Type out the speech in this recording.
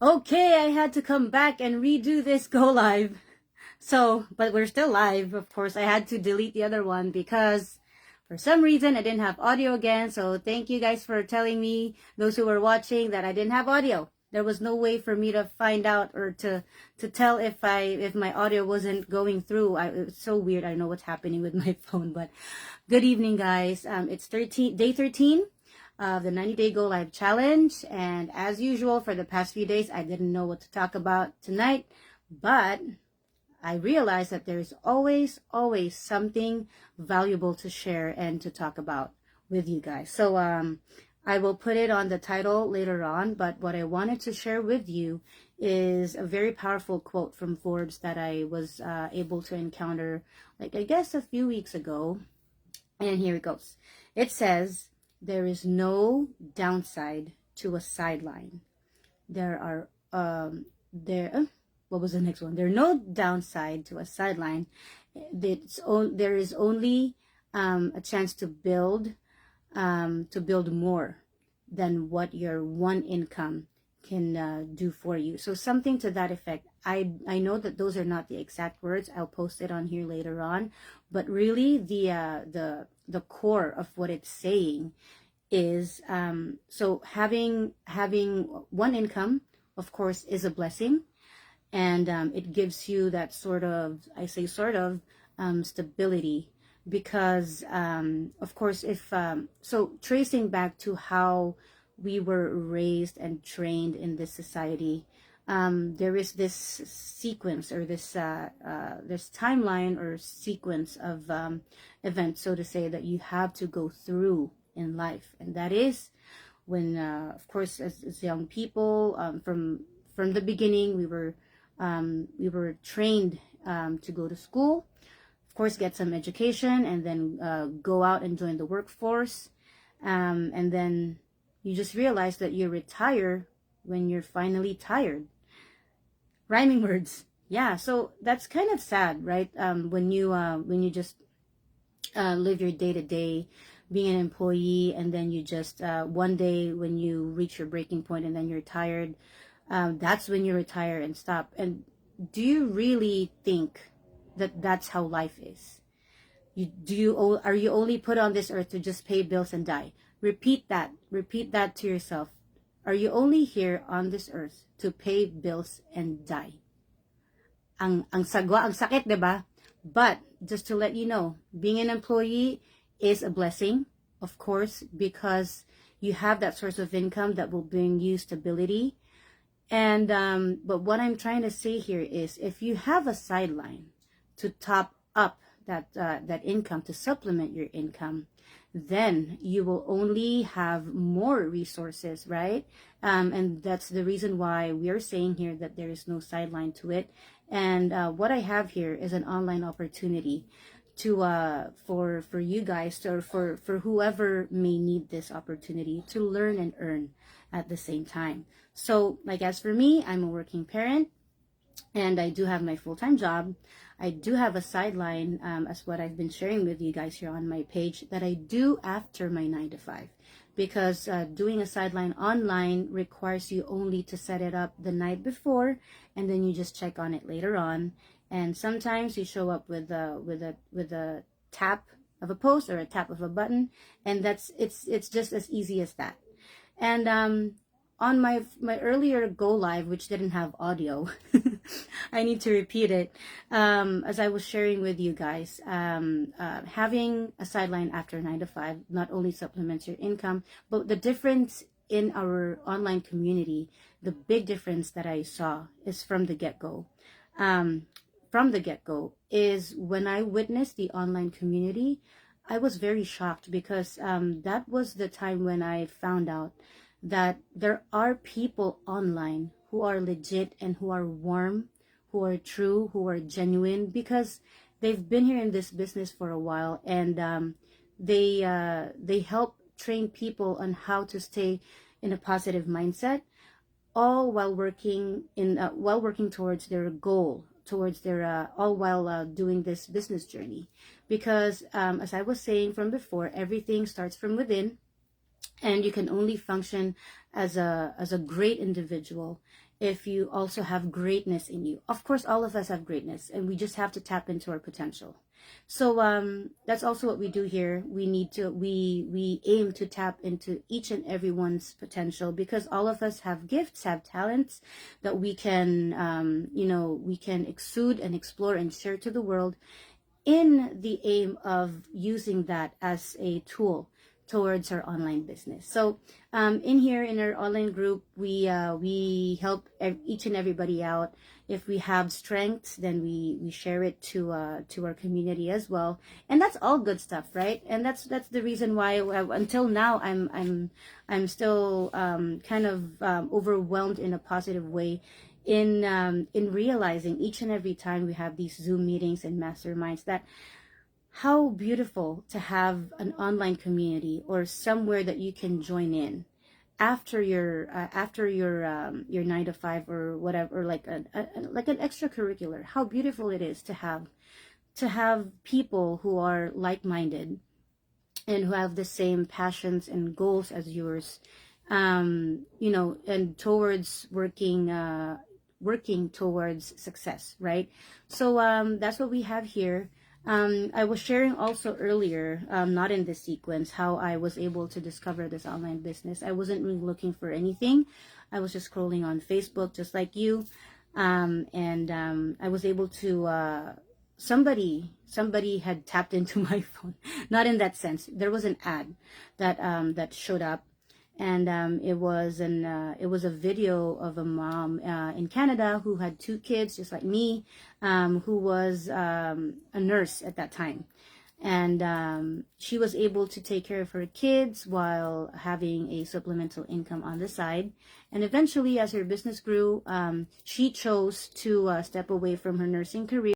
Okay, I had to come back and redo this go live. So, but we're still live, of course. I had to delete the other one because for some reason I didn't have audio again. So thank you guys for telling me, those who were watching, that I didn't have audio. There was no way for me to find out or to tell if my audio wasn't going through. It was so weird. I don't know what's happening with my phone, but good evening, guys. It's day 13 of the 90-day Go Live Challenge. And as usual, for the past few days, I didn't know what to talk about tonight, but I realized that there's always something valuable to share and to talk about with you guys. So I will put it on the title later on, but what I wanted to share with you is a very powerful quote from Forbes that I was able to encounter, like, I guess a few weeks ago. And here it goes. It says, there is no downside to a sideline. What was the next one? There's no downside to a sideline. There is only a chance to build more than what your one income can do for you. So something to that effect. I know that those are not the exact words. I'll post it on here later on, but really the core of what it's saying is so having one income, of course, is a blessing, and it gives you that sort of, I say sort of, stability, because of course, if so tracing back to how we were raised and trained in this society, there is this sequence, or this timeline or sequence of events, so to say, that you have to go through in life. And that is when, of course, as young people, from the beginning, we were trained to go to school, of course, get some education, and then go out and join the workforce, and then you just realize that you retire when you're finally tired. Rhyming words. Yeah, so that's kind of sad, right? When you just live your day to day being an employee, and then you just one day when you reach your breaking point and then you're tired, that's when you retire and stop. And do you really think that that's how life is? Are you only put on this earth to just pay bills and die? Repeat that to yourself. Are you only here on this earth to pay bills and die? Ang sagwa, ang sakit, 'di ba? But just to let you know, being an employee is a blessing, of course, because you have that source of income that will bring you stability. And but what I'm trying to say here is, if you have a sideline to top up that income, to supplement your income, then you will only have more resources, right? And that's the reason why we are saying here that there is no sideline to it. And what I have here is an online opportunity to for you guys, or for whoever may need this opportunity, to learn and earn at the same time. So, like, as for me, I'm a working parent, and I do have my full-time job. I do have a sideline, as what I've been sharing with you guys here on my page, that I do after my 9 to 5. Because doing a sideline online requires you only to set it up the night before, and then you just check on it later on. And sometimes you show up with a tap of a post or a tap of a button, and it's just as easy as that. And on my earlier go live, which didn't have audio, I need to repeat it. As I was sharing with you guys, having a sideline after 9 to 5 not only supplements your income, but the difference in our online community, the big difference that I saw is from the get-go. From the get-go is when I witnessed the online community, I was very shocked, because that was the time when I found out that there are people online who are legit and who are warm, who are true, who are genuine, because they've been here in this business for a while, and they help train people on how to stay in a positive mindset, all while working towards their goal, towards their all while doing this business journey. Because as I was saying from before, everything starts from within, And you can only function as a great individual if you also have greatness in you. Of course, all of us have greatness, and we just have to tap into our potential. So that's also what we do here. We aim to tap into each and everyone's potential, because all of us have gifts, have talents that we can we can exude and explore and share to the world, in the aim of using that as a tool towards our online business. So in here, in our online group, we help each and everybody out. If we have strengths, then we share it to our community as well, and that's all good stuff, right? And that's the reason why until now I'm still kind of overwhelmed in a positive way, in realizing each and every time we have these Zoom meetings and masterminds, that how beautiful to have an online community or somewhere that you can join in after your 9 to 5 or whatever, or like like an extracurricular. How beautiful it is to have people who are like-minded and who have the same passions and goals as yours, and towards working towards success, right? So that's what we have here. I was sharing also earlier, not in this sequence, how I was able to discover this online business. I wasn't really looking for anything. I was just scrolling on Facebook, just like you, and I was able to. Somebody had tapped into my phone. Not in that sense. There was an ad that showed up, and it was a video of a mom in Canada who had 2 kids just like me, who was a nurse at that time, and she was able to take care of her kids while having a supplemental income on the side. And eventually, as her business grew, she chose to step away from her nursing career